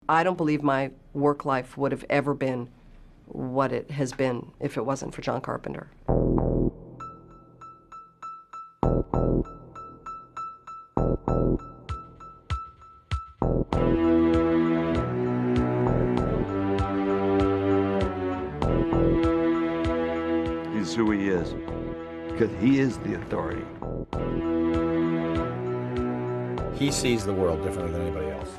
I don't believe my work life would have ever been what it has been if it wasn't for John Carpenter. He's who he is, because he is the authority. He sees the world differently than anybody else.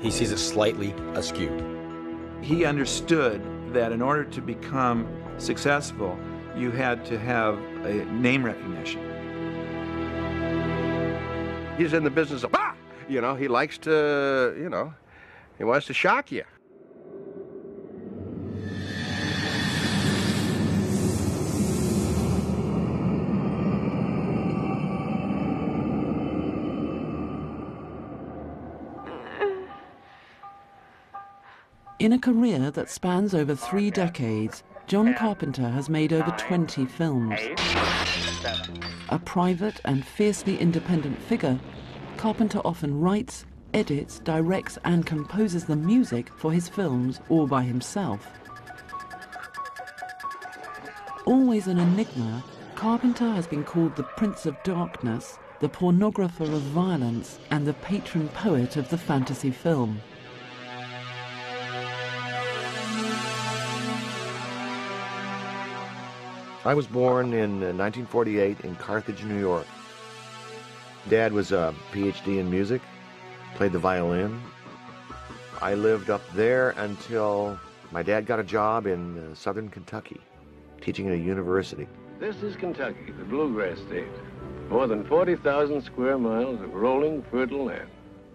He sees it slightly askew. He understood that in order to become successful, you had to have a name recognition. He's in the business of, you know, he likes to, you know, he wants to shock you. In a career that spans over 3 decades, John Carpenter has made over 20 films. A private and fiercely independent figure, Carpenter often writes, edits, directs and composes the music for his films all by himself. Always an enigma, Carpenter has been called the Prince of Darkness, the pornographer of violence and the patron poet of the fantasy film. I was born in 1948 in Carthage, New York. Dad was a PhD in music, played the violin. I lived up there until my dad got a job in southern Kentucky, teaching at a university. This is Kentucky, the bluegrass state. More than 40,000 square miles of rolling, fertile land.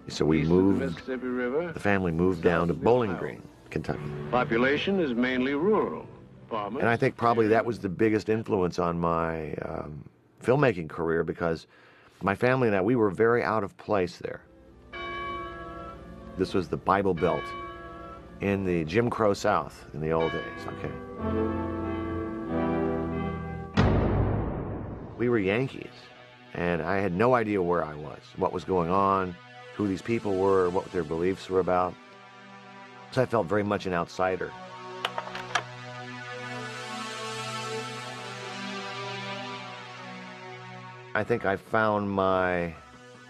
So we East of the moved, Mississippi River, the family moved down to Bowling Green, Kentucky. Population is mainly rural. Farmers, And I think probably that was the biggest influence on my filmmaking career, because my family and I, we were very out of place there. This was the Bible Belt in the Jim Crow South in the old days, okay? We were Yankees, and I had no idea where I was, what was going on, who these people were, what their beliefs were about. So I felt very much an outsider. I think I found my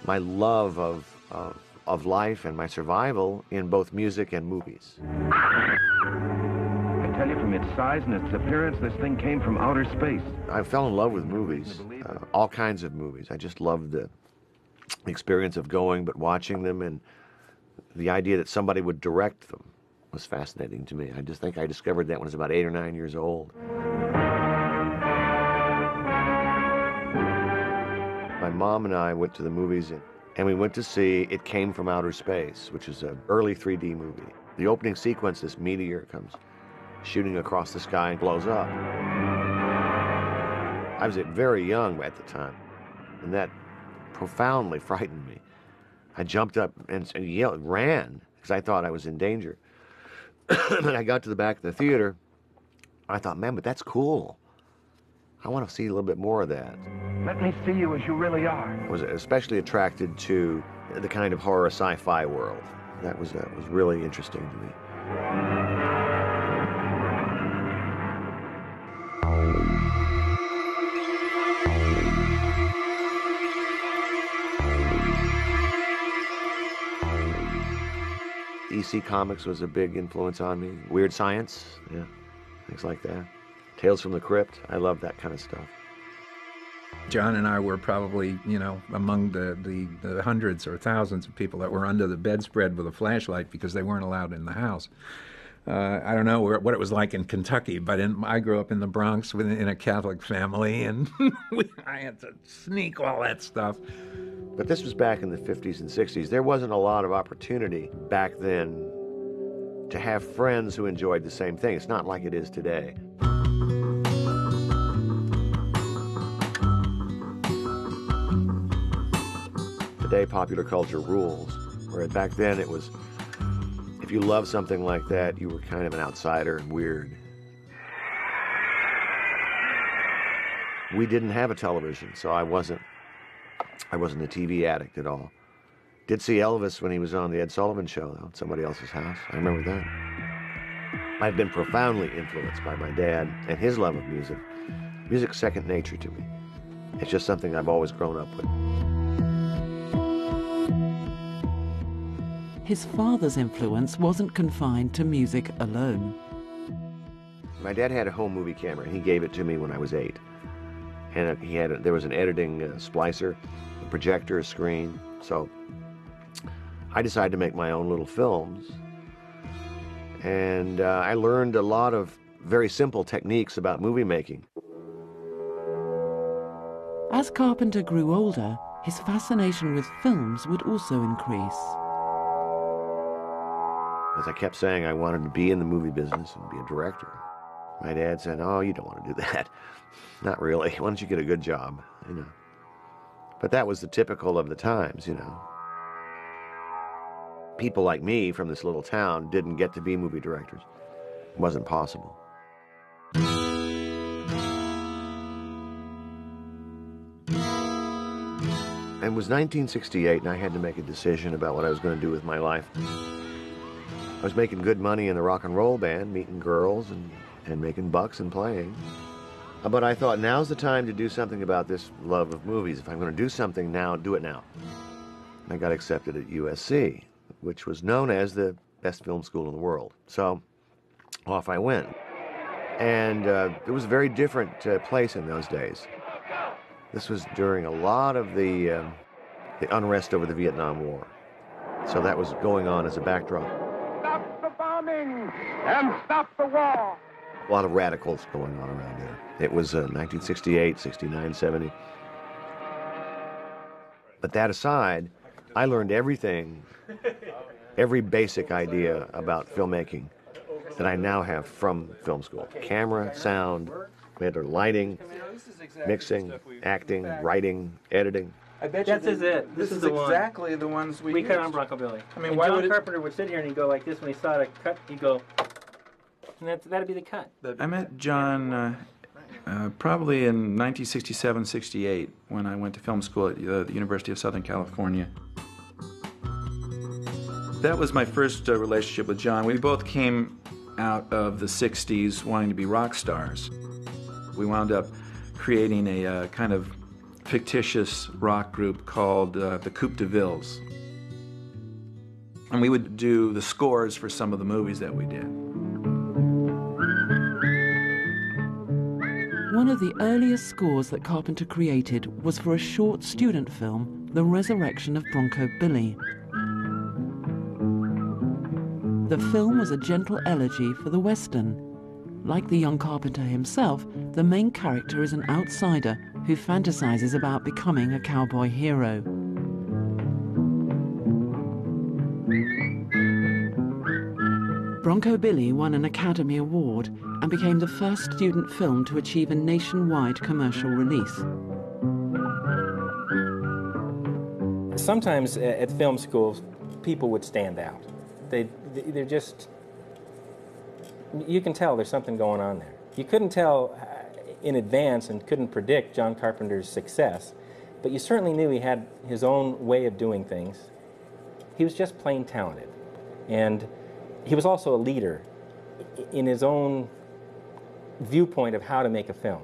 love of life and my survival in both music and movies. I tell you, from its size and its appearance, this thing came from outer space. I fell in love with movies, all kinds of movies. I just loved the experience of going but watching them, and the idea that somebody would direct them was fascinating to me. I just think I discovered that when I was about 8 or 9 years old. My mom and I went to the movies, and we went to see It Came from Outer Space, which is an early 3D movie. The opening sequence, this meteor comes shooting across the sky and blows up. I was very young at the time, and that profoundly frightened me. I jumped up and yelled, ran, because I thought I was in danger. When I got to the back of the theater, I thought, man, but that's cool. I want to see a little bit more of that. Let me see you as you really are. I was especially attracted to the kind of horror sci-fi world. That was really interesting to me. EC Comics was a big influence on me. Weird Science, yeah, things like that. Tales from the Crypt, I love that kind of stuff. John and I were probably, you know, among the hundreds or thousands of people that were under the bedspread with a flashlight because they weren't allowed in the house. I don't know what it was like in Kentucky, but I grew up in the Bronx in a Catholic family, and I had to sneak all that stuff. But this was back in the 50s and 60s. There wasn't a lot of opportunity back then to have friends who enjoyed the same thing. It's not like it is today. Today, popular culture rules, where back then it was, if you loved something like that, you were kind of an outsider and weird. We didn't have a television, so I wasn't a TV addict at all. Did see Elvis when he was on the Ed Sullivan Show, though, at somebody else's house. I remember that. I've been profoundly influenced by my dad and his love of music. Music's second nature to me. It's just something I've always grown up with. His father's influence wasn't confined to music alone. My dad had a home movie camera, and he gave it to me when I was 8. And there was an editing splicer, a projector, a screen. So I decided to make my own little films. And I learned a lot of very simple techniques about movie making. As Carpenter grew older, his fascination with films would also increase. As I kept saying, I wanted to be in the movie business and be a director. My dad said, "Oh, you don't want to do that." Not really. Why don't you get a good job, you know? But that was the typical of the times, you know. People like me from this little town didn't get to be movie directors. It wasn't possible. It was 1968, and I had to make a decision about what I was going to do with my life. I was making good money in the rock and roll band, meeting girls and making bucks and playing. But I thought, now's the time to do something about this love of movies. If I'm going to do something now, do it now. I got accepted at USC, which was known as the best film school in the world. So off I went. And it was a very different place in those days. This was during a lot of the unrest over the Vietnam War. So that was going on as a backdrop. Stop the bombing and stop the war. A lot of radicals going on around there. It was 1968, 69, 70. But that aside, I learned everything, every basic idea about filmmaking that I now have from film school. Camera, sound, lighting, mixing, acting, writing, editing. I bet you this is it. This is the exactly one. the ones we cut used. on Bronco Billy. I mean, and why John would Carpenter would sit here and he'd go like this when he saw it cut. He'd go, and that'd be the cut. I met John probably in 1967, 68 when I went to film school at the University of Southern California. That was my first relationship with John. We both came out of the 60s wanting to be rock stars. We wound up creating a kind of fictitious rock group called the Coupe de Villes. And we would do the scores for some of the movies that we did. One of the earliest scores that Carpenter created was for a short student film, The Resurrection of Bronco Billy. The film was a gentle elegy for the Western. Like the young Carpenter himself, the main character is an outsider who fantasizes about becoming a cowboy hero. Bronco Billy won an Academy Award and became the first student film to achieve a nationwide commercial release. Sometimes at film schools, people would stand out. They're just, you can tell there's something going on there. You couldn't tell in advance and couldn't predict John Carpenter's success, but you certainly knew he had his own way of doing things. He was just plain talented. And he was also a leader in his own viewpoint of how to make a film.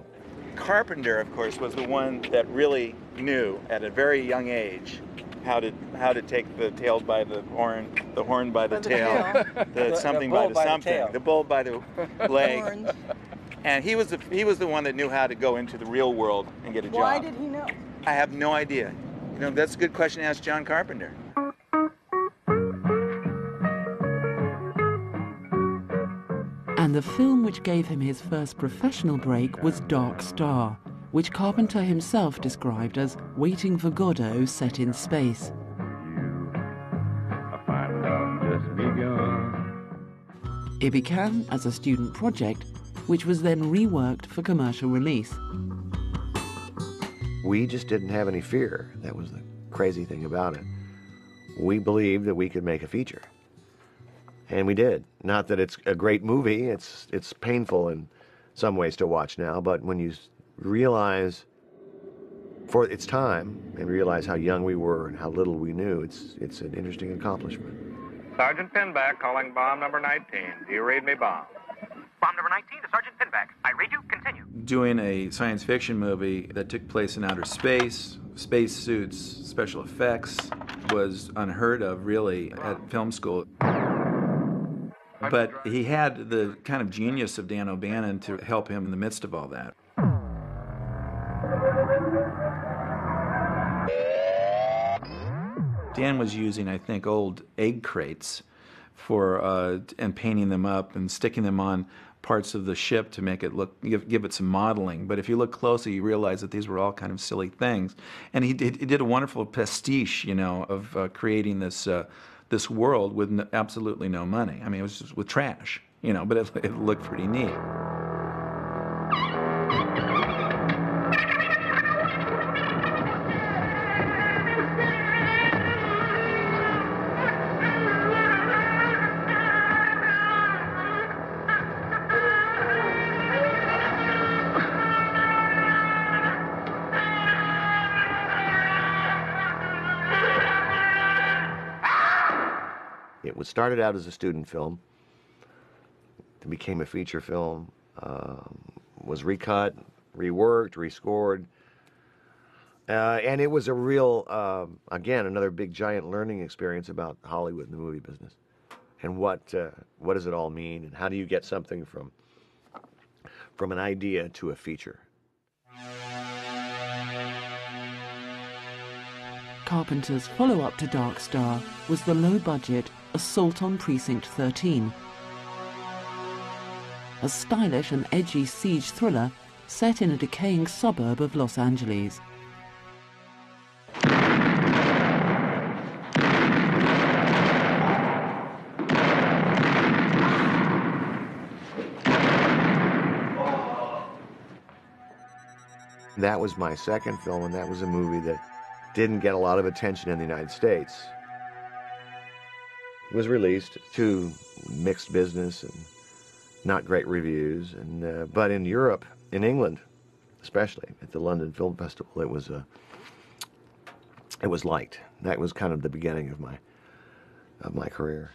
Carpenter, of course, was the one that really knew at a very young age how to take the tail by the horn by the tail, something by the something, the bull by the leg. And he was the one that knew how to go into the real world and get a job. Why did he know? I have no idea. You know, that's a good question to ask John Carpenter. And the film which gave him his first professional break was Dark Star, which Carpenter himself described as Waiting for Godot set in space. It began as a student project, which was then reworked for commercial release. We just didn't have any fear. That was the crazy thing about it. We believed that we could make a feature. And we did. Not that it's a great movie. It's painful in some ways to watch now, but when you realize for its time and realize how young we were and how little we knew, it's an interesting accomplishment. Sergeant Pinback calling bomb number 19. Do you read me, bomb? Bomb number 19 to Sergeant Pinback. I read you. Continue. Doing a science fiction movie that took place in outer space, space suits, special effects, was unheard of, really, at film school. But he had the kind of genius of Dan O'Bannon to help him in the midst of all that. Dan was using, I think, old egg crates and painting them up and sticking them on parts of the ship to make it look, give it some modeling. But if you look closely, you realize that these were all kind of silly things. And he did a wonderful pastiche, you know, of creating this world with absolutely no money. I mean, it was just with trash, you know, but it looked pretty neat. It started out as a student film, it became a feature film, was recut, reworked, rescored, and it was a real, again, another big giant learning experience about Hollywood and the movie business, and what does it all mean, and how do you get something from an idea to a feature. Carpenter's follow-up to Dark Star was the low-budget Assault on Precinct 13, a stylish and edgy siege thriller set in a decaying suburb of Los Angeles. That was my second film, and that was a movie that didn't get a lot of attention in the United States. It was released to mixed business and not great reviews, but in Europe, in England, especially at the London Film Festival, it was liked. That was kind of the beginning of my career.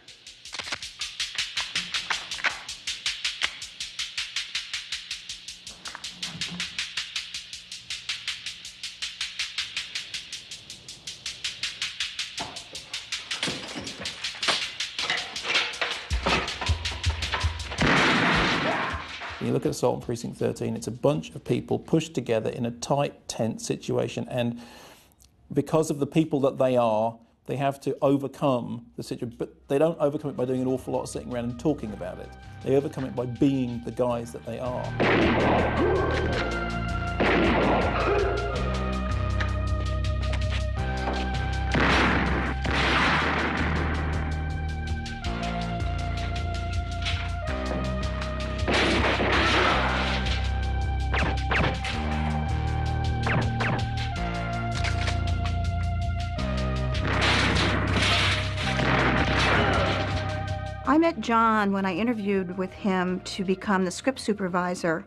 You look at Assault on Precinct 13, it's a bunch of people pushed together in a tight, tense situation, and because of the people that they are, they have to overcome the situation, but they don't overcome it by doing an awful lot of sitting around and talking about it. They overcome it by being the guys that they are. I met John when I interviewed with him to become the script supervisor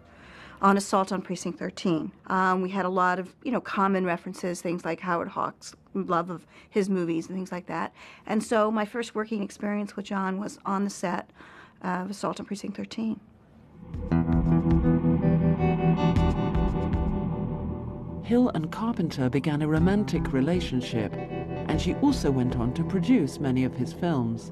on Assault on Precinct 13. We had a lot of, common references, things like Howard Hawks' love of his movies and things like that. And so my first working experience with John was on the set of Assault on Precinct 13. Hill and Carpenter began a romantic relationship, and she also went on to produce many of his films.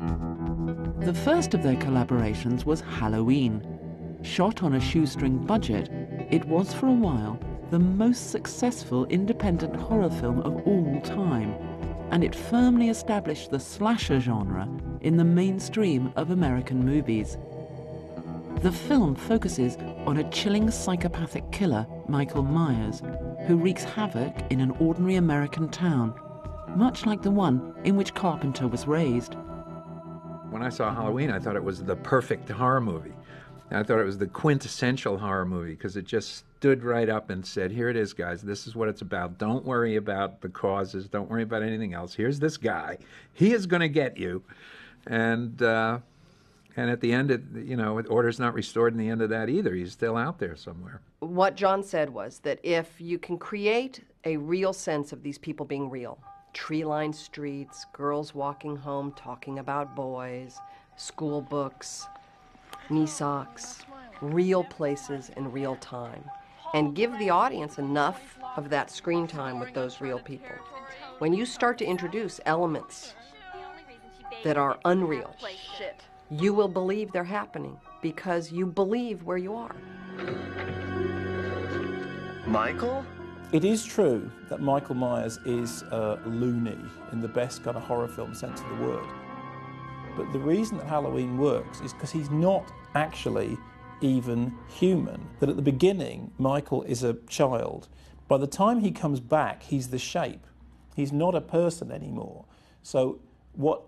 The first of their collaborations was Halloween. Shot on a shoestring budget, it was for a while the most successful independent horror film of all time, and it firmly established the slasher genre in the mainstream of American movies. The film focuses on a chilling psychopathic killer, Michael Myers, who wreaks havoc in an ordinary American town, much like the one in which Carpenter was raised. When I saw Halloween, I thought it was the perfect horror movie. I thought it was the quintessential horror movie because it just stood right up and said, here it is, guys. This is what it's about. Don't worry about the causes. Don't worry about anything else. Here's this guy. He is going to get you. And And at the end, order's not restored in the end of that either. He's still out there somewhere. What John said was that if you can create a real sense of these people being real, tree-lined streets, girls walking home talking about boys, school books, knee socks, real places in real time, and give the audience enough of that screen time with those real people. When you start to introduce elements that are unreal, you will believe they're happening because you believe where you are. Michael? It is true that Michael Myers is loony in the best kind of horror film sense of the word. But the reason that Halloween works is because he's not actually even human. That at the beginning, Michael is a child. By the time he comes back, he's the shape. He's not a person anymore. So what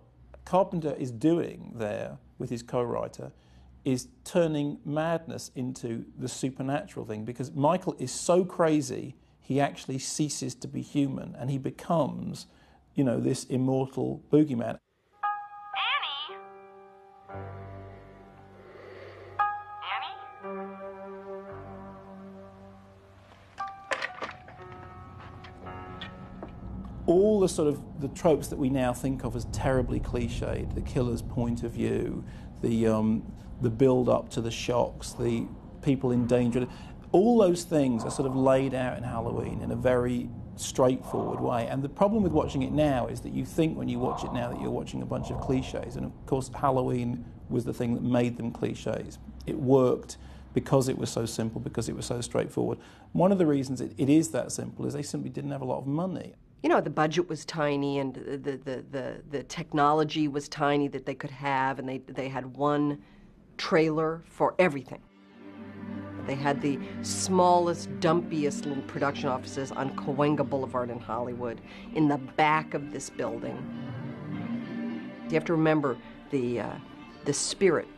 Carpenter is doing there with his co-writer is turning madness into the supernatural thing, because Michael is so crazy he actually ceases to be human and he becomes, this immortal boogeyman. All the tropes that we now think of as terribly cliched, the killer's point of view, the build-up to the shocks, the people in danger, all those things are sort of laid out in Halloween in a very straightforward way. And the problem with watching it now is that you think when you watch it now that you're watching a bunch of cliches. And of course, Halloween was the thing that made them cliches. It worked because it was so simple, because it was so straightforward. One of the reasons it is that simple is they simply didn't have a lot of money. The budget was tiny and the technology was tiny that they could have, and they had one trailer for everything. They had the smallest, dumpiest little production offices on Cahuenga Boulevard in Hollywood, in the back of this building. You have to remember the spirit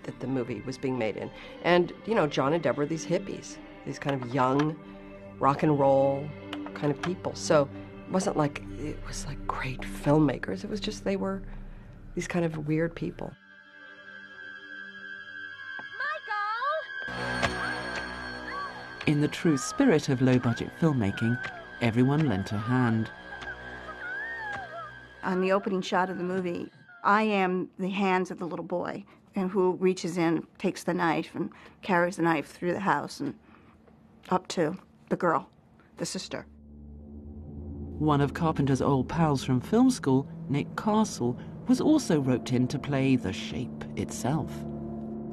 that the movie was being made in. And, John and Deborah, these hippies, these kind of young, rock and roll kind of people. So it wasn't like it was like great filmmakers. It was just they were these kind of weird people. In the true spirit of low-budget filmmaking, everyone lent a hand. On the opening shot of the movie, I am the hands of the little boy, and who reaches in, takes the knife, and carries the knife through the house and up to the girl, the sister. One of Carpenter's old pals from film school, Nick Castle, was also roped in to play the shape itself.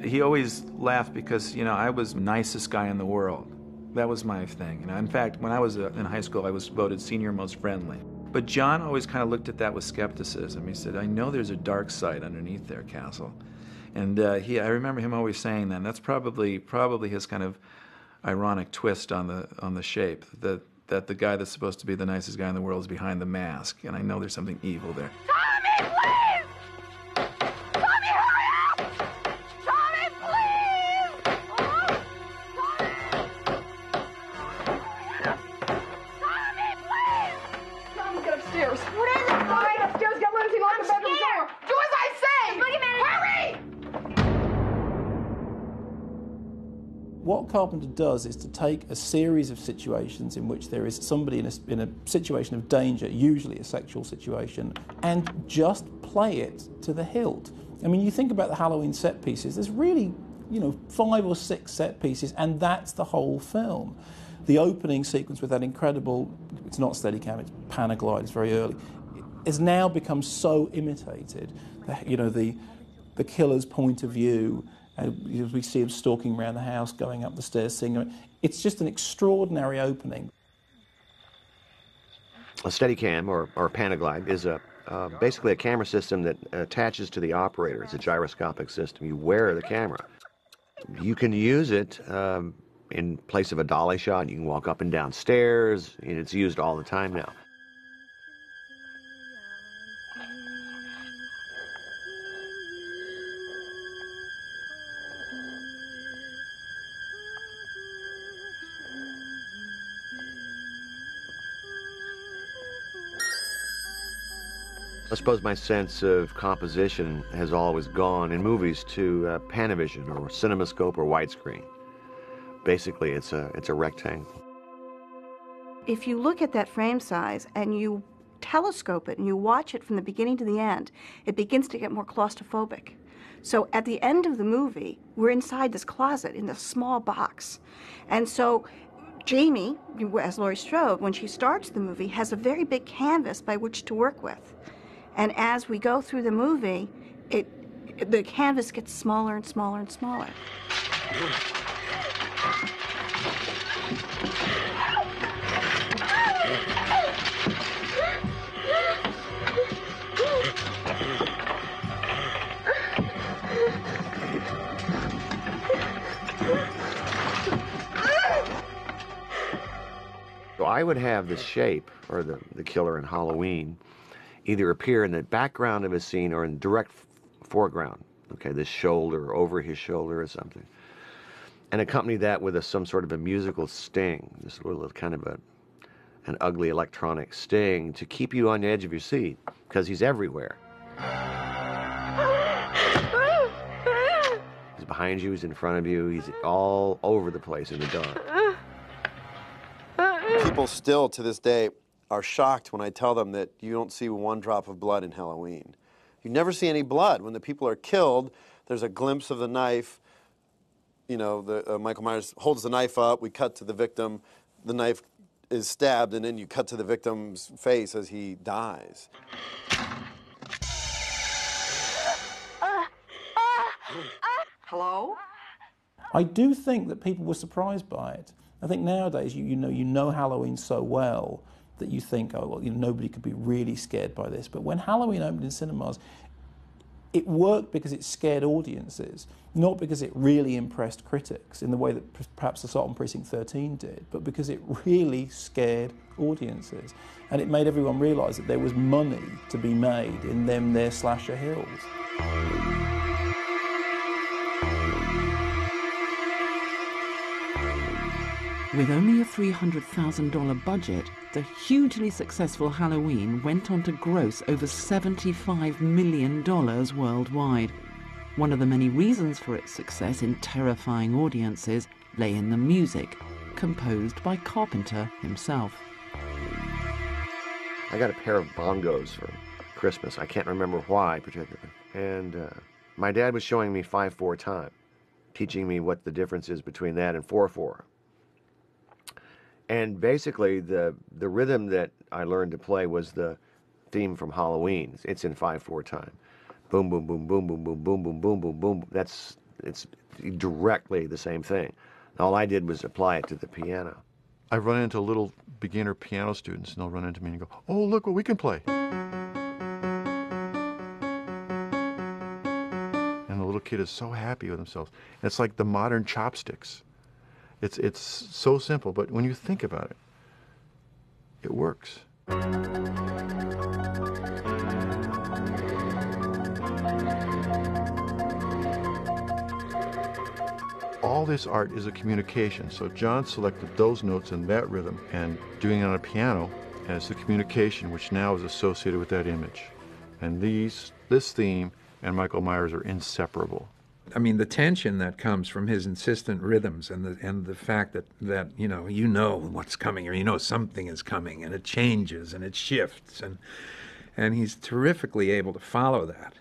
He always laughed because, I was the nicest guy in the world. That was my thing. In fact, when I was in high school, I was voted senior most friendly. But John always kind of looked at that with skepticism. He said, I know there's a dark side underneath there, Castle. And I remember him always saying that. And that's probably his kind of ironic twist on the shape, that the guy that's supposed to be the nicest guy in the world is behind the mask. And I know there's something evil there. Tommy, please! Tommy, hurry up! Tommy, please! Tommy, please! Tommy, get upstairs. What is it, Tommy? Get upstairs, get Lindsay, lock the bedroom door. Do as I say! Hurry! What Carpenter does is to take a series of situations in which there is somebody in a situation of danger, usually a sexual situation, and just play it to the hilt. I mean, you think about the Halloween set pieces, there's really, 5 or 6 set pieces, and that's the whole film. The opening sequence with that incredible, it's not Steadicam, it's Panaglide, it's very early, has now become so imitated. The killer's point of view, we see him stalking around the house, going up the stairs, singing. It's just an extraordinary opening. A Steadicam, or Panaglide, is basically a camera system that attaches to the operator. It's a gyroscopic system. You wear the camera. You can use it in place of a dolly shot. You can walk up and down stairs, and it's used all the time now. I suppose my sense of composition has always gone in movies to Panavision or CinemaScope or widescreen. Basically, it's a rectangle. If you look at that frame size and you telescope it and you watch it from the beginning to the end, it begins to get more claustrophobic. So at the end of the movie, we're inside this closet in this small box. And so Jamie, as Laurie Strode, when she starts the movie, has a very big canvas by which to work with. And as we go through the movie, the canvas gets smaller and smaller and smaller. So I would have the shape, or the killer in Halloween, either appear in the background of a scene or in direct foreground. Okay, this shoulder, or over his shoulder or something. And accompany that with some sort of a musical sting, this little kind of an ugly electronic sting to keep you on the edge of your seat, because he's everywhere. He's behind you, he's in front of you, he's all over the place in the dark. People still, to this day, are shocked when I tell them that you don't see one drop of blood in Halloween. You never see any blood. When the people are killed, there's a glimpse of the knife. You know, Michael Myers holds the knife up, we cut to the victim, the knife is stabbed, and then you cut to the victim's face as he dies. Hello? I do think that people were surprised by it. I think nowadays you know Halloween so well that you think, oh, well, nobody could be really scared by this. But when Halloween opened in cinemas, it worked because it scared audiences, not because it really impressed critics in the way that perhaps Assault on Precinct 13 did, but because it really scared audiences. And it made everyone realise that there was money to be made in their slasher hills. With only a $300,000 budget, the hugely successful Halloween went on to gross over $75 million worldwide. One of the many reasons for its success in terrifying audiences lay in the music, composed by Carpenter himself. I got a pair of bongos for Christmas. I can't remember why particularly. And my dad was showing me 5/4 time, teaching me what the difference is between that and 4/4. And basically, the rhythm that I learned to play was the theme from Halloween. It's in 5/4 time. Boom, boom, boom, boom, boom, boom, boom, boom, boom, boom, boom. It's directly the same thing. All I did was apply it to the piano. I run into little beginner piano students, and they'll run into me and go, "Oh, look what we can play!" And the little kid is so happy with themselves. And it's like the modern chopsticks. It's so simple, but when you think about it, it works. All this art is a communication, so John selected those notes in that rhythm and doing it on a piano as the communication which now is associated with that image. And this theme and Michael Myers are inseparable. I mean, the tension that comes from his insistent rhythms and the fact that you know what's coming, or something is coming, and it changes and it shifts, and he's terrifically able to follow that.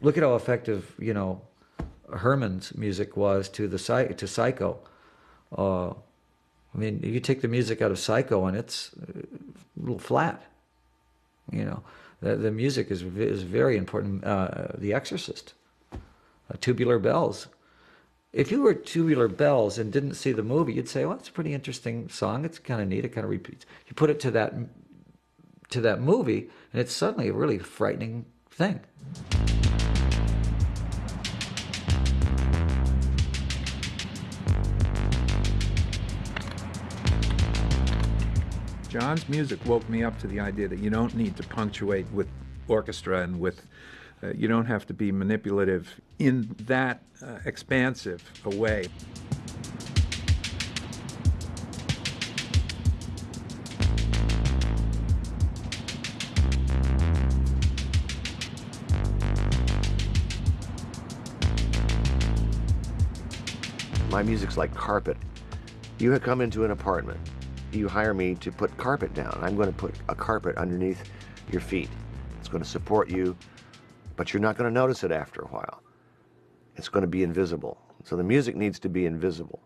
Look at how effective Herman's music was to Psycho. I mean, you take the music out of Psycho and it's a little flat. The music is very important. The Exorcist. Tubular Bells. If you were Tubular Bells and didn't see the movie, you'd say, well, it's a pretty interesting song. It's kind of neat. It kind of repeats. You put it to that movie, and it's suddenly a really frightening thing. John's music woke me up to the idea that you don't need to punctuate with orchestra and with you don't have to be manipulative in that expansive a way. My music's like carpet. You come into an apartment. You hire me to put carpet down. I'm going to put a carpet underneath your feet. It's going to support you, but you're not going to notice it after a while. It's going to be invisible. So the music needs to be invisible.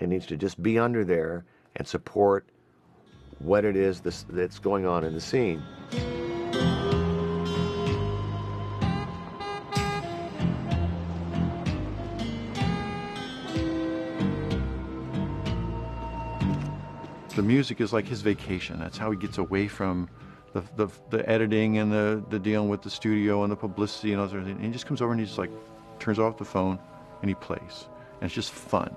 It needs to just be under there and support what it is that's going on in the scene. The music is like his vacation. That's how he gets away from the editing and the dealing with the studio and the publicity and all that. And he just comes over and he just like turns off the phone and he plays. And it's just fun.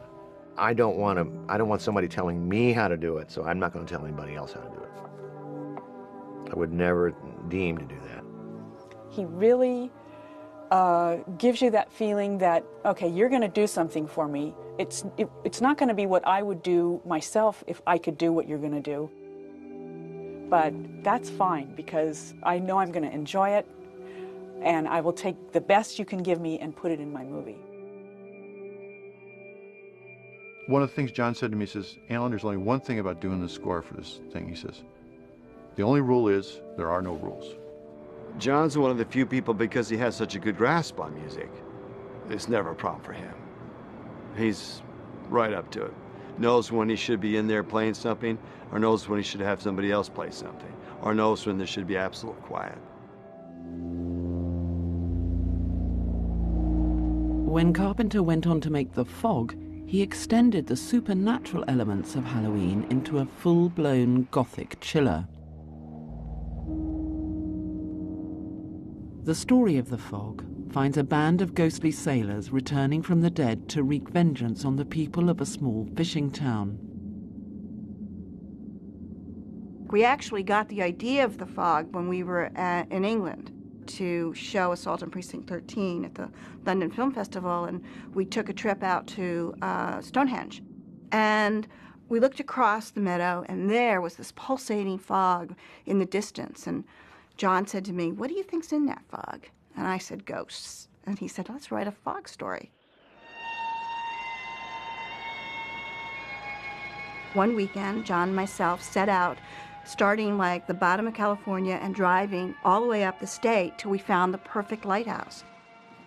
I don't want somebody telling me how to do it, so I'm not going to tell anybody else how to do it. I would never deem to do that. He really gives you that feeling that, okay, you're going to do something for me. It's not going to be what I would do myself if I could do what you're going to do. But that's fine, because I know I'm going to enjoy it, and I will take the best you can give me and put it in my movie. One of the things John said to me, he says, Alan, there's only one thing about doing the score for this thing. He says, the only rule is there are no rules. John's one of the few people, because he has such a good grasp on music, it's never a problem for him. He's right up to it. Knows when he should be in there playing something, or knows when he should have somebody else play something, or knows when there should be absolute quiet. When Carpenter went on to make The Fog, he extended the supernatural elements of Halloween into a full-blown Gothic chiller. The story of The Fog finds a band of ghostly sailors returning from the dead to wreak vengeance on the people of a small fishing town. We actually got the idea of The Fog when we were in England to show Assault on Precinct 13 at the London Film Festival, and we took a trip out to Stonehenge. And we looked across the meadow, and there was this pulsating fog in the distance. And John said to me, "What do you think's in that fog?" And I said, "Ghosts." And he said, "Let's write a fog story." One weekend, John and myself set out, starting like the bottom of California and driving all the way up the state till we found the perfect lighthouse.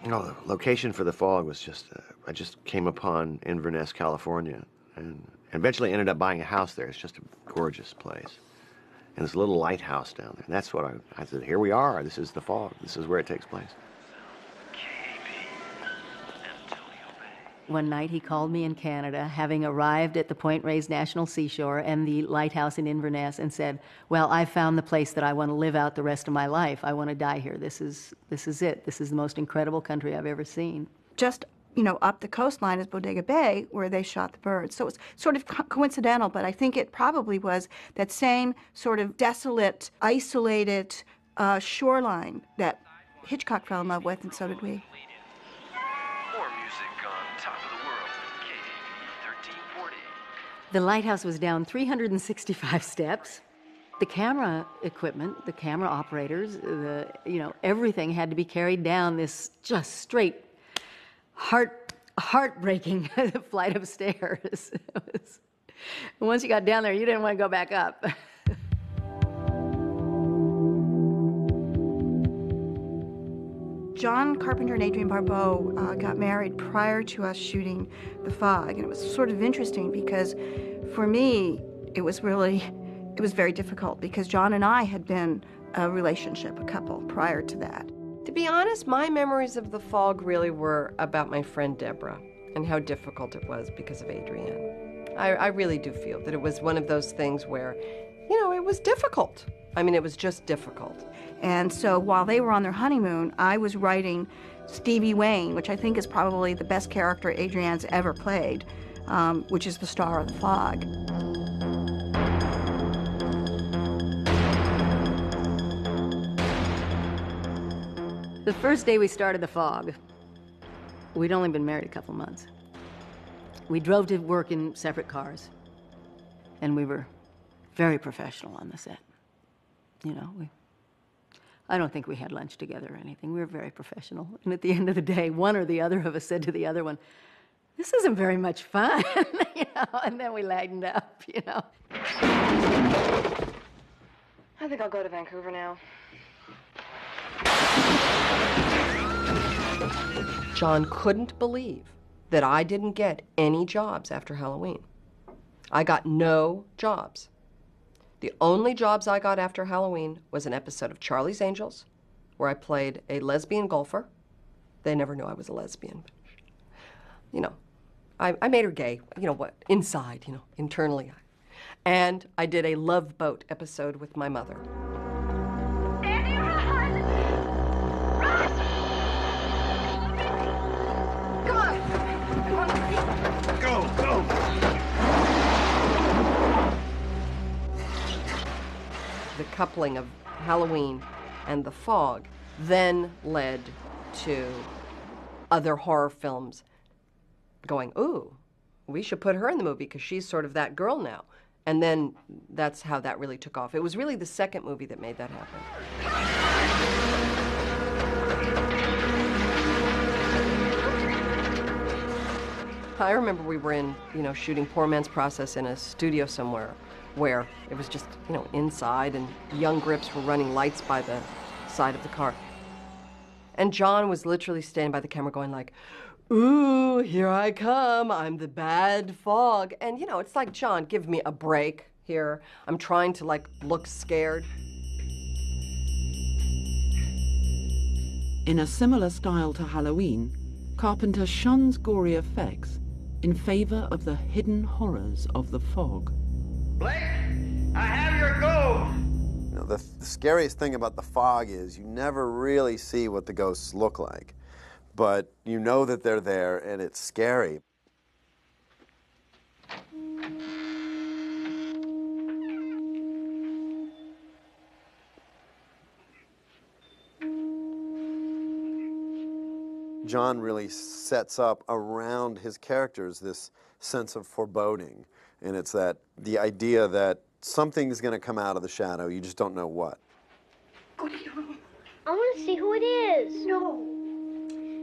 Oh, the location for The Fog was just, I just came upon Inverness, California, and eventually ended up buying a house there. It's just a gorgeous place. And this little lighthouse down there. And that's what I said, here we are. This is The Fog. This is where it takes place. One night he called me in Canada, having arrived at the Point Reyes National Seashore and the lighthouse in Inverness, and said, "Well, I found the place that I want to live out the rest of my life. I want to die here. This is it. This is the most incredible country I've ever seen." Just, up the coastline is Bodega Bay, where they shot the birds. So it's sort of coincidental, but I think it probably was that same sort of desolate, isolated shoreline that Hitchcock fell in love with, and so did we. The lighthouse was down 365 steps. The camera equipment, the camera operators, everything had to be carried down this just straight, heartbreaking flight of stairs. Once you got down there, you didn't want to go back up. John Carpenter and Adrienne Barbeau got married prior to us shooting The Fog, and it was sort of interesting because for me, it was very difficult because John and I had been a relationship, a couple, prior to that. To be honest, my memories of The Fog really were about my friend Deborah and how difficult it was because of Adrienne. I really do feel that it was one of those things where, it was difficult. I mean, it was just difficult. And so while they were on their honeymoon, I was writing Stevie Wayne, which I think is probably the best character Adrienne's ever played, which is the star of The Fog. The first day we started The Fog, we'd only been married a couple months. We drove to work in separate cars, and we were very professional on the set. I don't think we had lunch together or anything. We were very professional. And at the end of the day, one or the other of us said to the other one, this isn't very much fun, and then we lightened up, I think I'll go to Vancouver now. John couldn't believe that I didn't get any jobs after Halloween. I got no jobs. The only jobs I got after Halloween was an episode of Charlie's Angels, where I played a lesbian golfer. They never knew I was a lesbian. I made her gay, inside, internally. And I did a Love Boat episode with my mother. Andy, run! Run! Come on! Go, go! The coupling of Halloween and The Fog then led to other horror films going, ooh, we should put her in the movie because she's sort of that girl now. And then that's how that really took off. It was really the second movie that made that happen. I remember we were in, shooting Poor Man's Process in a studio somewhere where it was just, inside, and young grips were running lights by the side of the car. And John was literally standing by the camera going like, ooh, here I come, I'm the bad fog. And, it's like, John, give me a break here. I'm trying to, look scared. In a similar style to Halloween, Carpenter shuns gory effects in favor of the hidden horrors of The Fog. Blake, I have your gold! The scariest thing about The Fog is you never really see what the ghosts look like. But you know that they're there, and it's scary. John really sets up around his characters this sense of foreboding. And it's the idea that something's going to come out of the shadow, you just don't know what. I want to see who it is. No.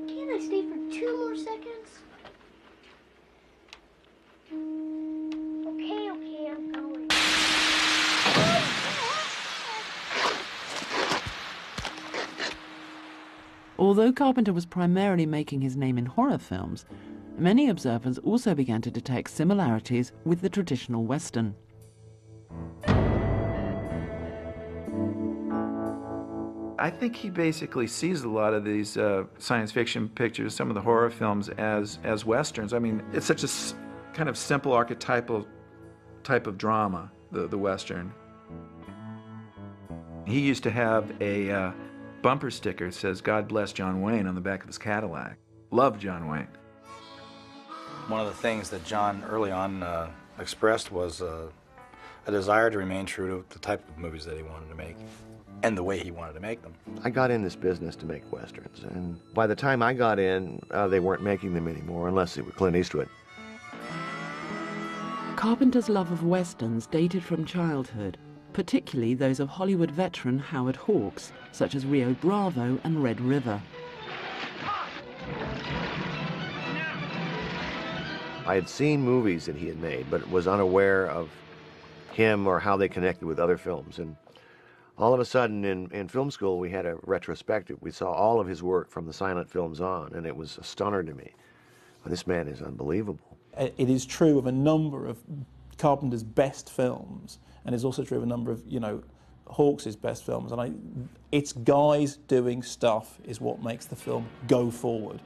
Can't I stay for 2 more seconds? Okay, I'm going. Although Carpenter was primarily making his name in horror films, many observers also began to detect similarities with the traditional Western. I think he basically sees a lot of these science fiction pictures, some of the horror films, as Westerns. I mean, it's such a kind of simple archetypal type of drama, the Western. He used to have a bumper sticker that says, "God bless John Wayne," on the back of his Cadillac. Loved John Wayne. One of the things that John early on expressed was a desire to remain true to the type of movies that he wanted to make and the way he wanted to make them. I got in this business to make Westerns, and by the time I got in, they weren't making them anymore, unless it was Clint Eastwood. Carpenter's love of Westerns dated from childhood, particularly those of Hollywood veteran Howard Hawks, such as Rio Bravo and Red River. I had seen movies that he had made, but was unaware of him or how they connected with other films. And all of a sudden in film school, we had a retrospective. We saw all of his work from the silent films on, and it was a stunner to me. This man is unbelievable. It is true of a number of Carpenter's best films, and it's also true of a number of, Hawks' best films. And it's guys doing stuff is what makes the film go forward.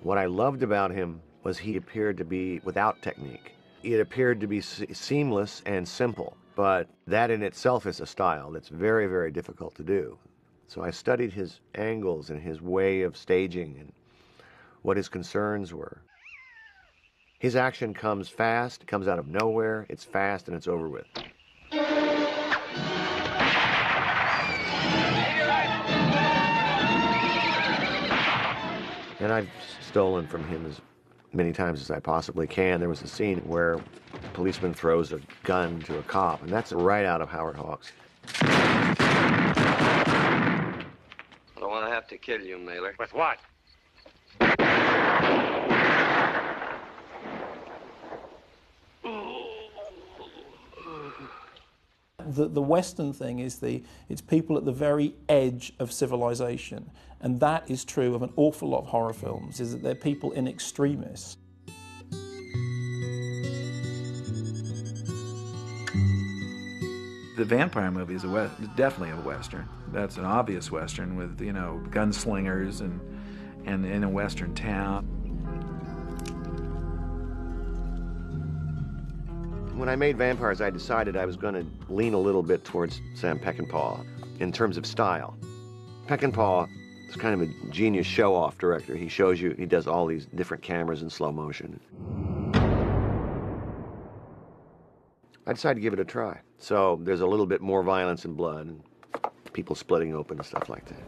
What I loved about him was he appeared to be without technique. It appeared to be seamless and simple, but that in itself is a style that's very, very difficult to do. So I studied his angles and his way of staging and what his concerns were. His action comes fast, comes out of nowhere, it's fast, and it's over with. And I've stolen from him as many times as I possibly can. There was a scene where a policeman throws a gun to a cop, and that's right out of Howard Hawks. I don't want to have to kill you, Mailer. With what? The Western thing is it's people at the very edge of civilization, and that is true of an awful lot of horror films, is that they're people in extremis. The vampire movie is definitely a Western. That's an obvious Western with, you know, gunslingers and in a Western town. When I made Vampires, I decided I was going to lean a little bit towards Sam Peckinpah in terms of style. Peckinpah is kind of a genius show-off director. He shows you, he does all these different cameras in slow motion. I decided to give it a try. So there's a little bit more violence and blood, and people splitting open and stuff like that.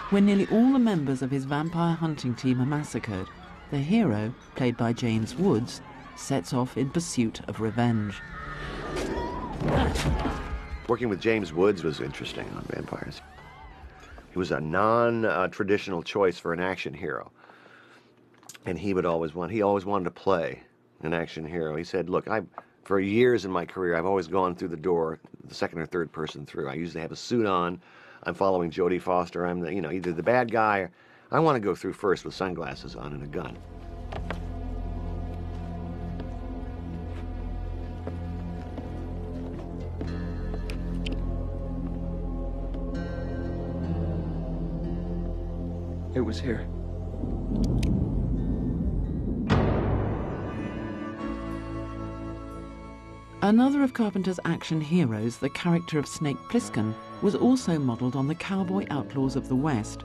When nearly all the members of his vampire hunting team are massacred, the hero, played by James Woods, sets off in pursuit of revenge. Working with James Woods was interesting on Vampires. He was a non-traditional choice for an action hero. And he always wanted to play an action hero. He said, look, for years in my career, I've always gone through the door, the second or third person through. I usually have a suit on. I'm following Jodie Foster. I'm either the bad guy or I want to go through first with sunglasses on and a gun. It was here. Another of Carpenter's action heroes, the character of Snake Plissken, was also modelled on the cowboy outlaws of the West.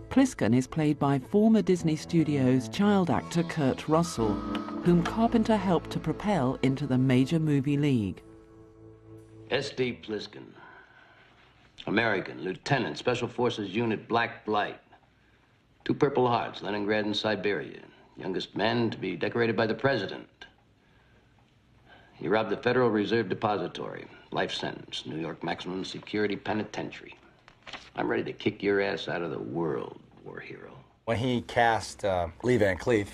Plissken is played by former Disney Studios child actor Kurt Russell, whom Carpenter helped to propel into the major movie league. S.D. Plissken, American, Lieutenant, Special Forces Unit Black Blight. 2 Purple Hearts, Leningrad and Siberia. Youngest man to be decorated by the President. He robbed the Federal Reserve Depository. Life sentence, New York Maximum Security Penitentiary. I'm ready to kick your ass out of the world, war hero. When he cast Lee Van Cleef,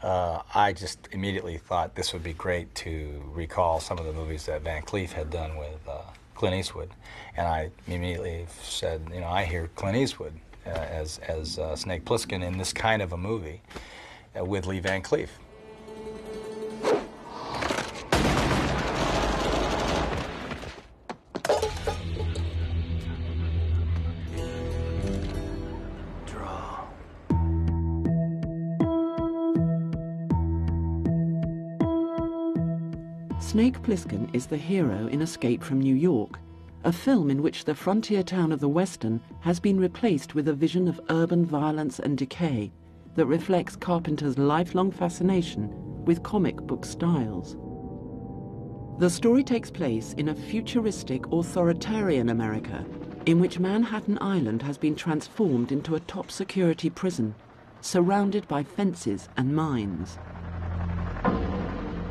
I just immediately thought this would be great to recall some of the movies that Van Cleef had done with Clint Eastwood. And I immediately said, you know, I hear Clint Eastwood as Snake Plissken in this kind of a movie with Lee Van Cleef. Snake Plissken is the hero in Escape from New York, a film in which the frontier town of the Western has been replaced with a vision of urban violence and decay that reflects Carpenter's lifelong fascination with comic book styles. The story takes place in a futuristic, authoritarian America in which Manhattan Island has been transformed into a top-security prison, surrounded by fences and mines.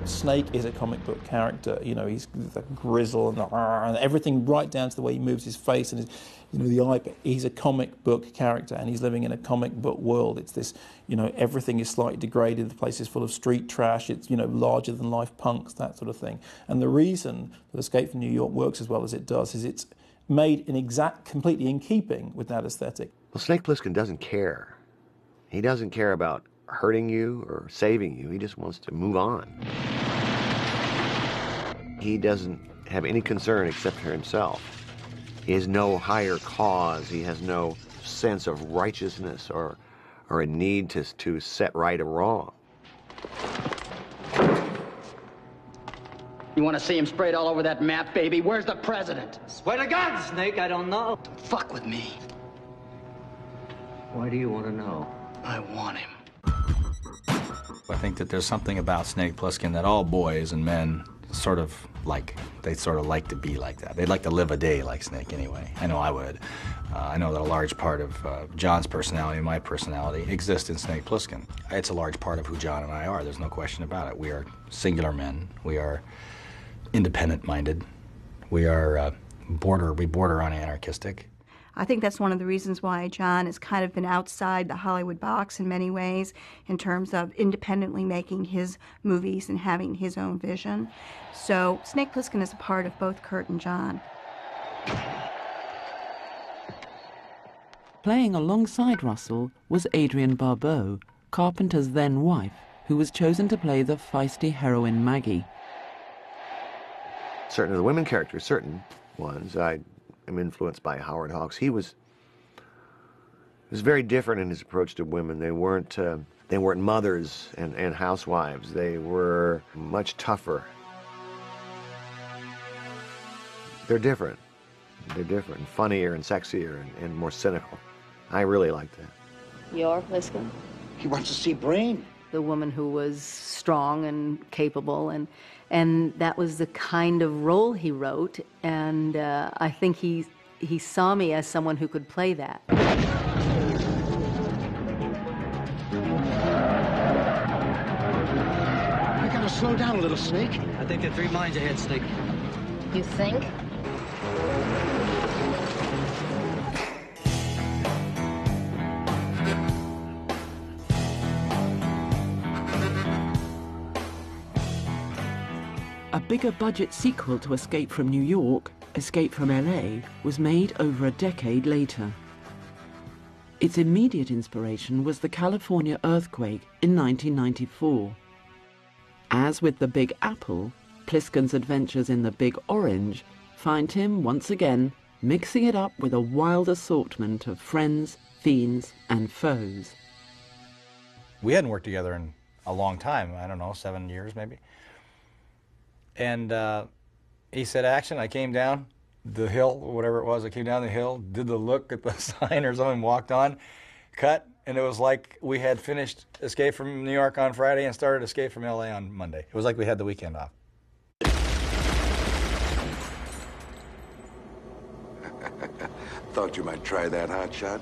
Snake is a comic book character. You know, he's the grizzle and everything, right down to the way he moves his face and his, you know, the eye. He's a comic book character, and he's living in a comic book world. It's this, you know, everything is slightly degraded. The place is full of street trash. It's, you know, larger than life punks, that sort of thing. And the reason that Escape from New York works as well as it does is it's made completely in keeping with that aesthetic. Well, Snake Plissken doesn't care. He doesn't care about hurting you or saving you. He just wants to move on. He doesn't have any concern except for himself. He has no higher cause. He has no sense of righteousness or a need to set right a wrong. You want to see him sprayed all over that map, baby? Where's the president? Swear to God, Snake, I don't know. Don't fuck with me. Why do you want to know? I want him. I think that there's something about Snake Plissken that all boys and men sort of like to be like that. They'd like to live a day like Snake anyway. I know I would. I know that a large part of John's personality and my personality exists in Snake Plissken. It's a large part of who John and I are. There's no question about it. We are singular men. We are independent-minded. We are we border on anarchistic. I think that's one of the reasons why John has kind of been outside the Hollywood box in many ways in terms of independently making his movies and having his own vision. So Snake Plissken is a part of both Kurt and John. Playing alongside Russell was Adrienne Barbeau, Carpenter's then wife, who was chosen to play the feisty heroine Maggie. Certain of the women characters, certain ones, I am influenced by Howard Hawks. He was very different in his approach to women. They weren't mothers and housewives. They were much tougher. They're different. They're different, funnier and sexier and more cynical. I really like that. You're Plissken? He wants to see Brain. The woman who was strong and capable, and that was the kind of role he wrote, and I think he saw me as someone who could play that. You gotta slow down a little, Snake. I think they're 3 miles ahead, Snake. You think? A bigger budget sequel to Escape from New York, Escape from LA, was made over a decade later. Its immediate inspiration was the California earthquake in 1994. As with the Big Apple, Plissken's adventures in the Big Orange find him once again mixing it up with a wild assortment of friends, fiends, and foes. We hadn't worked together in a long time, I don't know, 7 years maybe. And he said, action. I came down the hill, whatever it was. I came down the hill, did the look at the sign or something, walked on, cut, and it was like we had finished Escape from New York on Friday and started Escape from LA on Monday. It was like we had the weekend off. Thought you might try that, hotshot.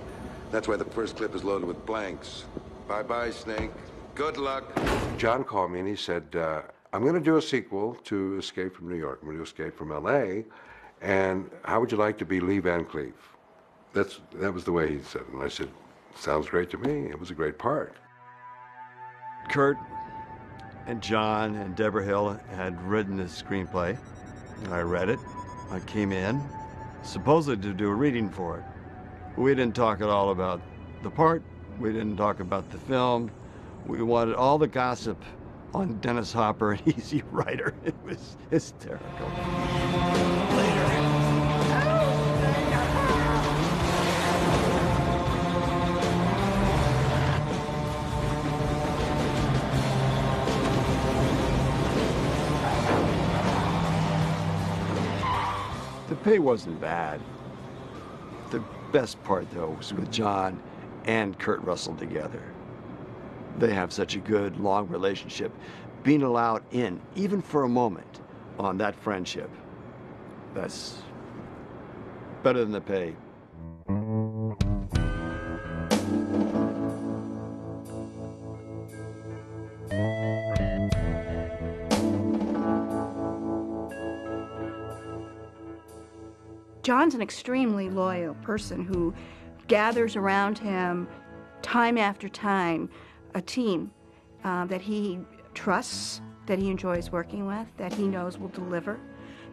That's why the first clip is loaded with blanks. Bye-bye, Snake. Good luck. John called me and he said, I'm going to do a sequel to Escape from New York. I'm going to do Escape from L.A., and how would you like to be Lee Van Cleef? That was the way he said it, and I said, sounds great to me. It was a great part. Kurt and John and Deborah Hill had written this screenplay. I read it. I came in, supposedly to do a reading for it. We didn't talk at all about the part. We didn't talk about the film. We wanted all the gossip on Dennis Hopper, an easy writer. It was hysterical. Later. The pay wasn't bad. The best part, though, was with John and Kurt Russell together. They have such a good, long relationship. Being allowed in, even for a moment, on that friendship, that's better than the pay. John's an extremely loyal person who gathers around him time after time a team that he trusts, that he enjoys working with, that he knows will deliver.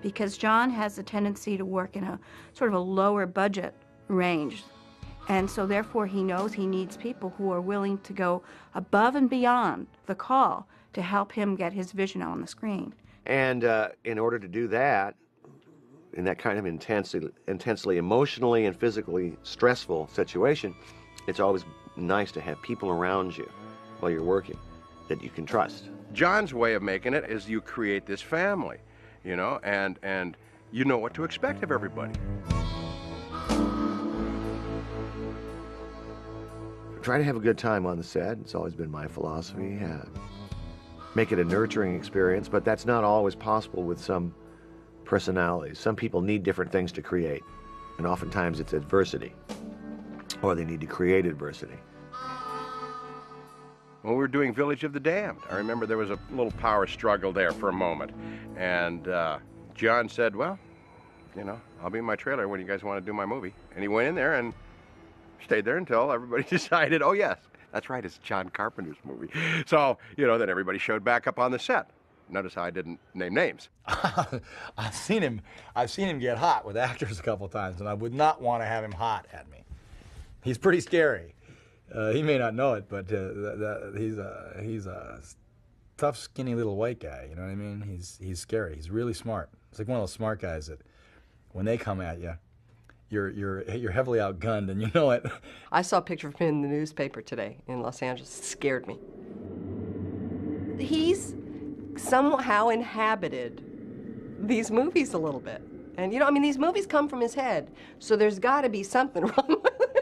Because John has a tendency to work in a sort of a lower budget range. And so therefore he knows he needs people who are willing to go above and beyond the call to help him get his vision on the screen. And in order to do that, in that kind of intensely emotionally and physically stressful situation, it's always nice to have people around you while you're working that you can trust. John's way of making it is you create this family, you know, and you know what to expect of everybody. Try to have a good time on the set. It's always been my philosophy. make it a nurturing experience, but that's not always possible with some personalities. Some people need different things to create, and oftentimes it's adversity, or they need to create adversity. When we were doing Village of the Damned, I remember there was a little power struggle there for a moment. And John said, well, you know, I'll be in my trailer when you guys want to do my movie. And he went in there and stayed there until everybody decided, oh, yes, that's right, it's John Carpenter's movie. So, you know, then everybody showed back up on the set. Notice how I didn't name names. I've seen him get hot with actors a couple times, and I would not want to have him hot at me. He's pretty scary. He may not know it, but he's a tough, skinny little white guy. You know what I mean? He's scary. He's really smart. It's like one of those smart guys that, when they come at you, you're heavily outgunned, and you know it. I saw a picture of him in the newspaper today in Los Angeles. It scared me. He's somehow inhabited these movies a little bit, and you know, I mean, these movies come from his head, so there's got to be something wrong with it.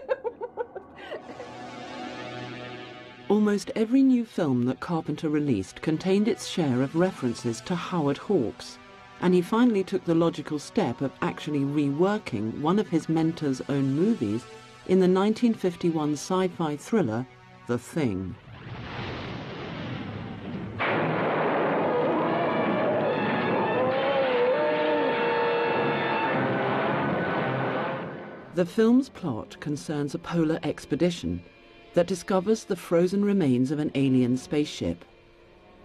Almost every new film that Carpenter released contained its share of references to Howard Hawks, and he finally took the logical step of actually reworking one of his mentor's own movies in the 1951 sci-fi thriller, The Thing. The film's plot concerns a polar expedition that discovers the frozen remains of an alien spaceship.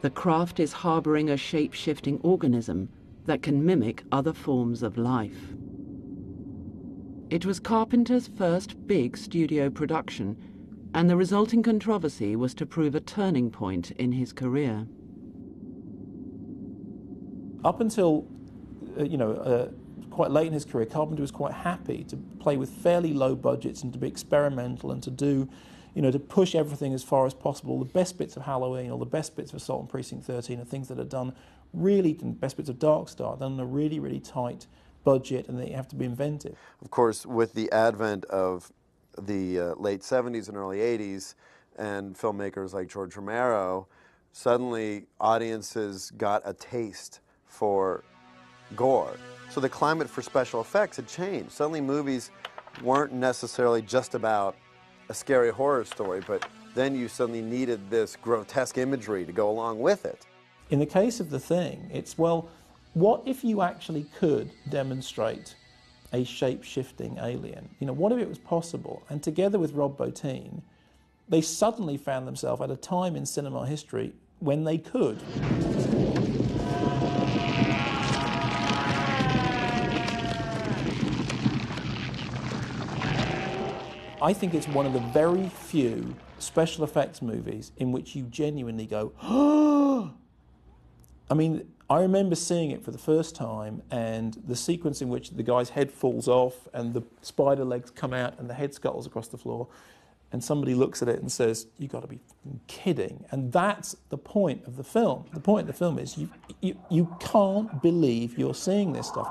The craft is harboring a shape-shifting organism that can mimic other forms of life. It was Carpenter's first big studio production, and the resulting controversy was to prove a turning point in his career. Up until, quite late in his career, Carpenter was quite happy to play with fairly low budgets and to be experimental and to do, to push everything as far as possible. The best bits of Halloween or the best bits of Assault on Precinct 13 are things that are done really, the best bits of Dark Star, done on a really, really tight budget, and they have to be inventive. Of course, with the advent of the late 70s and early 80s and filmmakers like George Romero, suddenly audiences got a taste for gore. So the climate for special effects had changed. Suddenly movies weren't necessarily just about a scary horror story, but then you suddenly needed this grotesque imagery to go along with it. In the case of The Thing, it's, well, what if you actually could demonstrate a shape-shifting alien? What if it was possible? And together with Rob Bottin, they suddenly found themselves at a time in cinema history when they could. I think it's one of the very few special effects movies in which you genuinely go, oh! I mean, I remember seeing it for the first time, and the sequence in which the guy's head falls off and the spider legs come out and the head scuttles across the floor, and somebody looks at it and says, "You got to be kidding!" And that's the point of the film. The point of the film is you can't believe you're seeing this stuff.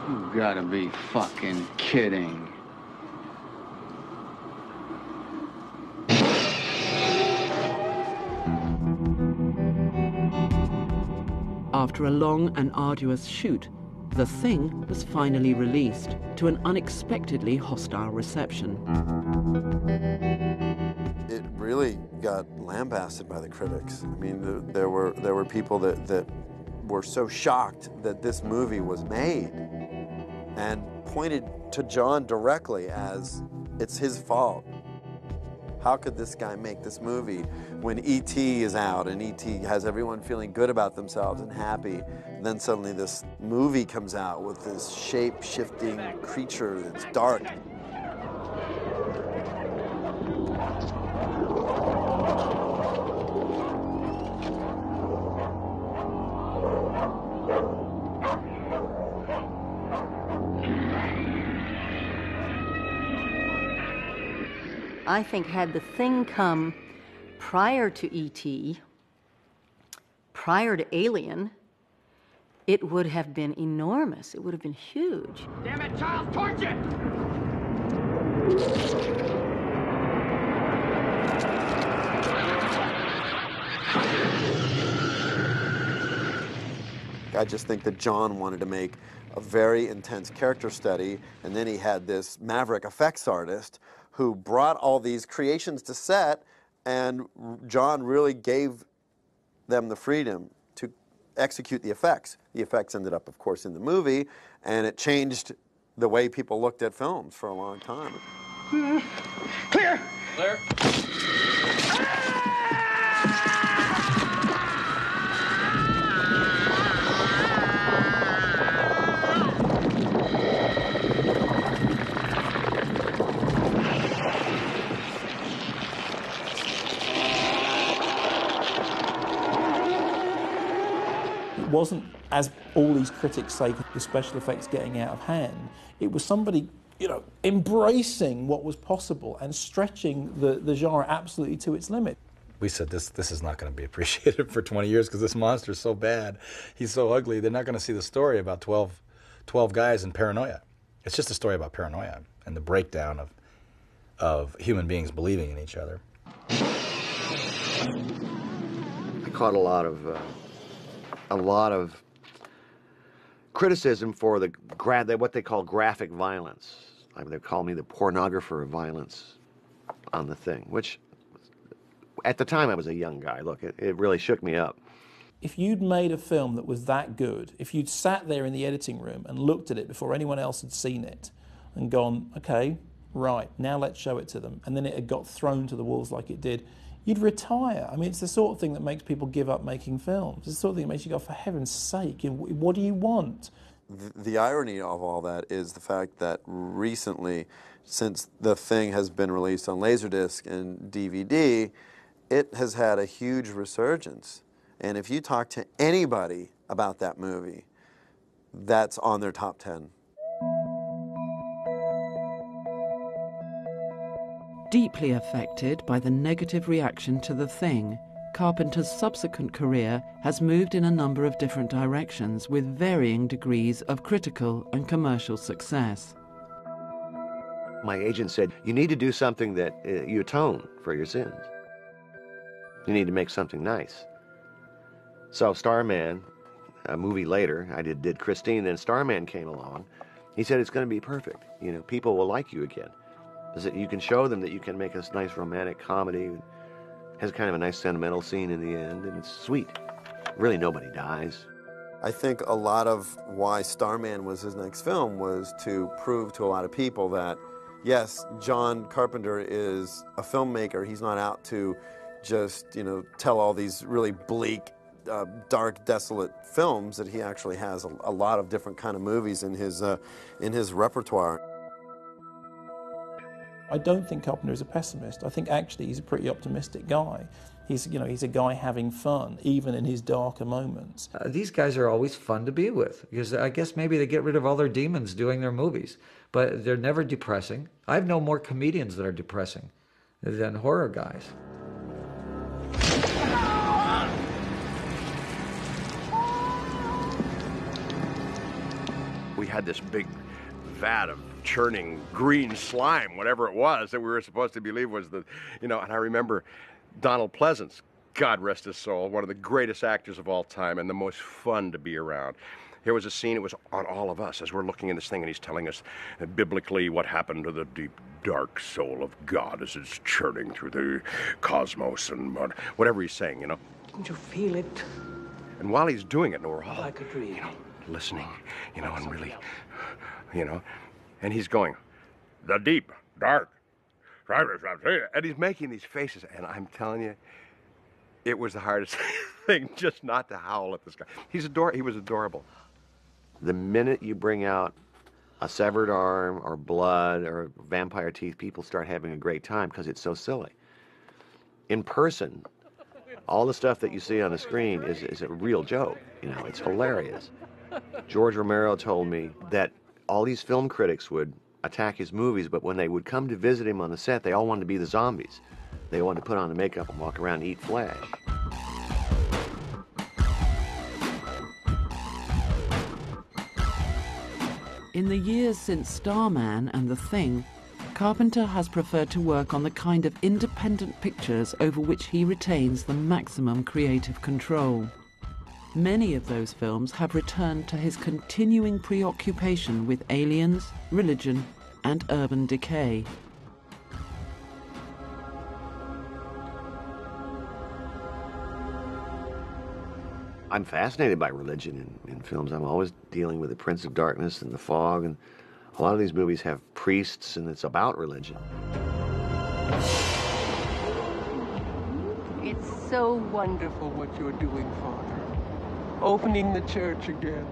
You gotta be fucking kidding. After a long and arduous shoot, The Thing was finally released to an unexpectedly hostile reception. It really got lambasted by the critics. I mean, there were people that were so shocked that this movie was made and pointed to John directly as it's his fault. How could this guy make this movie when E.T. is out and E.T. has everyone feeling good about themselves and happy, and then suddenly this movie comes out with this shape-shifting creature that's dark. I think had The Thing come prior to E.T., prior to Alien, it would have been enormous. It would have been huge. Damn it, Charles, torch it! I just think that John wanted to make a very intense character study, and then he had this maverick effects artist who brought all these creations to set, and John really gave them the freedom to execute the effects. The effects ended up, of course, in the movie, and it changed the way people looked at films for a long time. Clear! Clear. It wasn't, as all these critics say, the special effects getting out of hand. It was somebody, you know, embracing what was possible and stretching the genre absolutely to its limit. We said this is not going to be appreciated for 20 years because this monster's so bad. He's so ugly. They're not going to see the story about 12 guys and paranoia. It's just a story about paranoia and the breakdown of human beings believing in each other. I caught a lot of criticism for what they call graphic violence. I mean, they call me the pornographer of violence on the thing, which at the time I was a young guy. Look, it really shook me up. If you'd made a film that was that good, if you'd sat there in the editing room and looked at it before anyone else had seen it and gone, okay, right, now let's show it to them, and then it had got thrown to the wolves like it did, you'd retire. I mean, it's the sort of thing that makes people give up making films. It's the sort of thing that makes you go, for heaven's sake, what do you want? The irony of all that is the fact that recently, since the thing has been released on Laserdisc and DVD, it has had a huge resurgence. And if you talk to anybody about that movie, that's on their top 10. Deeply affected by the negative reaction to The Thing, Carpenter's subsequent career has moved in a number of different directions with varying degrees of critical and commercial success. My agent said, you need to do something that you atone for your sins. You need to make something nice. So Starman, a movie later, I did Christine, then Starman came along. He said, it's going to be perfect. You know, people will like you again. You can show them that you can make a nice romantic comedy. Has kind of a nice sentimental scene in the end, and it's sweet. Really, nobody dies. I think a lot of why Starman was his next film was to prove to a lot of people that, yes, John Carpenter is a filmmaker. He's not out to just, you know, tell all these really bleak, dark, desolate films, that he actually has a lot of different kind of movies in his repertoire. I don't think Carpenter is a pessimist. I think actually he's a pretty optimistic guy. He's a guy having fun, even in his darker moments. These guys are always fun to be with, because I guess maybe they get rid of all their demons doing their movies, but they're never depressing. I've known more comedians that are depressing than horror guys. We had this big vat of churning green slime, whatever it was, that we were supposed to believe was the, you know, and I remember Donald Pleasance, God rest his soul, one of the greatest actors of all time and the most fun to be around. Here was a scene, it was on all of us as we're looking at this thing, and he's telling us biblically what happened to the deep, dark soul of God as it's churning through the cosmos and whatever he's saying, you know. Don't you feel it? And while he's doing it, and we're all, like a dream, you know, listening, you know, and really, you know, and he's going, the deep, dark, and he's making these faces, and I'm telling you, it was the hardest thing just not to howl at this guy. He was adorable. The minute you bring out a severed arm or blood or vampire teeth, people start having a great time because it's so silly. In person, all the stuff that you see on the screen is a real joke. You know, it's hilarious. George Romero told me that all these film critics would attack his movies, but when they would come to visit him on the set, they all wanted to be the zombies. They wanted to put on the makeup and walk around and eat flesh. In the years since Starman and The Thing, Carpenter has preferred to work on the kind of independent pictures over which he retains the maximum creative control. Many of those films have returned to his continuing preoccupation with aliens, religion, and urban decay. I'm fascinated by religion in films. I'm always dealing with the Prince of Darkness and the Fog, and a lot of these movies have priests, and it's about religion. It's so wonderful what you're doing, Father. Opening the church again.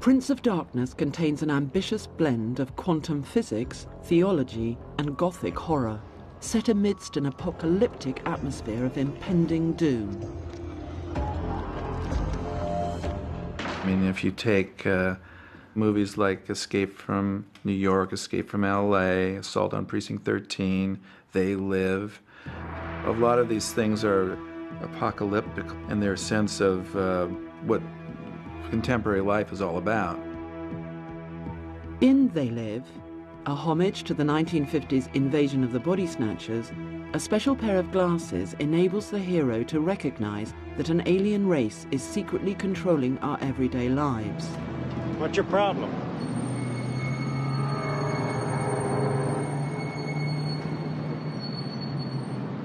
Prince of Darkness contains an ambitious blend of quantum physics, theology, and gothic horror, set amidst an apocalyptic atmosphere of impending doom. I mean, if you take movies like Escape from New York, Escape from L.A., Assault on Precinct 13, They Live, a lot of these things are apocalyptic in their sense of what contemporary life is all about. In They Live, a homage to the 1950s invasion of the body snatchers, a special pair of glasses enables the hero to recognize that an alien race is secretly controlling our everyday lives. What's your problem?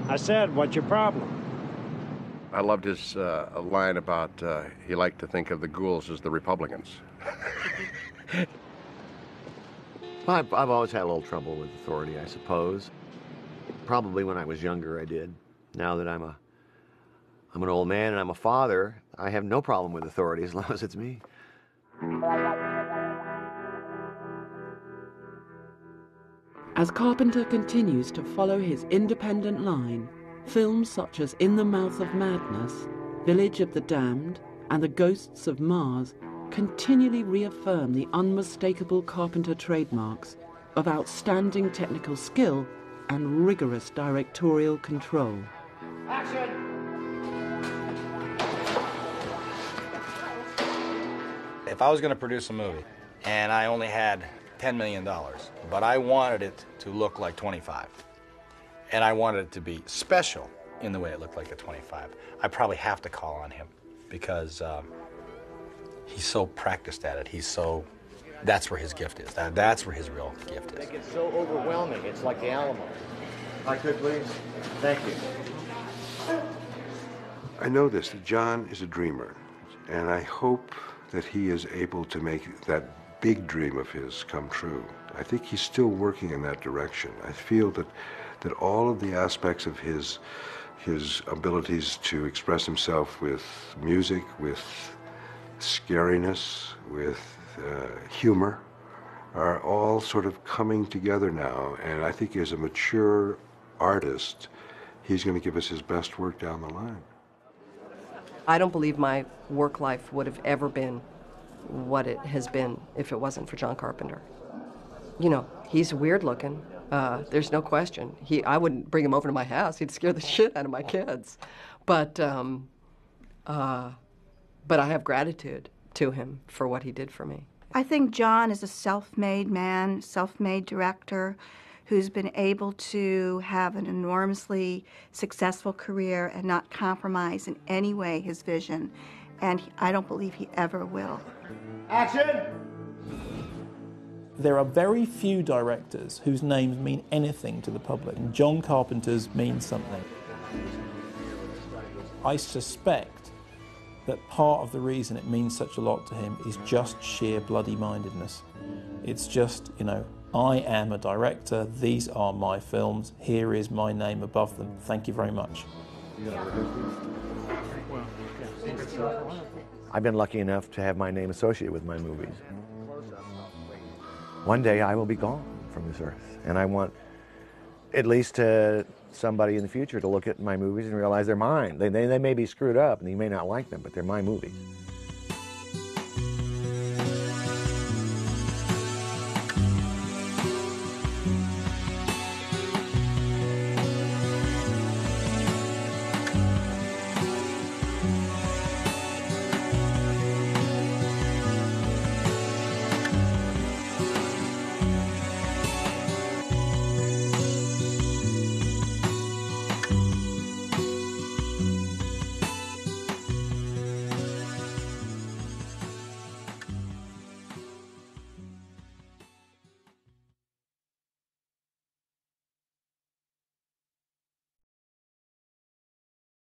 I said, what's your problem? I loved his line about he liked to think of the ghouls as the Republicans. Well, I've always had a little trouble with authority, I suppose. Probably when I was younger, I did. Now that I'm an old man and I'm a father, I have no problem with authority as long as it's me. As Carpenter continues to follow his independent line, films such as In the Mouth of Madness, Village of the Damned, and The Ghosts of Mars continually reaffirm the unmistakable Carpenter trademarks of outstanding technical skill and rigorous directorial control. Action! If I was going to produce a movie and I only had $10 million, but I wanted it to look like 25, and I wanted it to be special in the way it looked like a 25, I probably have to call on him because he's so practiced at it. That's where his gift is. That's where his real gift is. It's so overwhelming. It's like the Alamo. If I could, please. Thank you. I know this, that John is a dreamer, and I hope that he is able to make that big dream of his come true. I think he's still working in that direction. I feel that all of the aspects of his abilities to express himself with music, with scariness, with humor, are all sort of coming together now. And I think as a mature artist, he's going to give us his best work down the line. I don't believe my work life would have ever been what it has been if it wasn't for John Carpenter. You know, he's weird looking. There's no question. I wouldn't bring him over to my house. He'd scare the shit out of my kids. But I have gratitude to him for what he did for me. I think John is a self-made man, self-made director who's been able to have an enormously successful career and not compromise in any way his vision. And I don't believe he ever will. Action! There are very few directors whose names mean anything to the public, and John Carpenter's means something. I suspect that part of the reason it means such a lot to him is just sheer bloody-mindedness. It's just, you know, I am a director, these are my films, here is my name above them. Thank you very much. I've been lucky enough to have my name associated with my movies. One day I will be gone from this earth, and I want at least somebody in the future to look at my movies and realize they're mine. They may be screwed up and you may not like them, but they're my movies.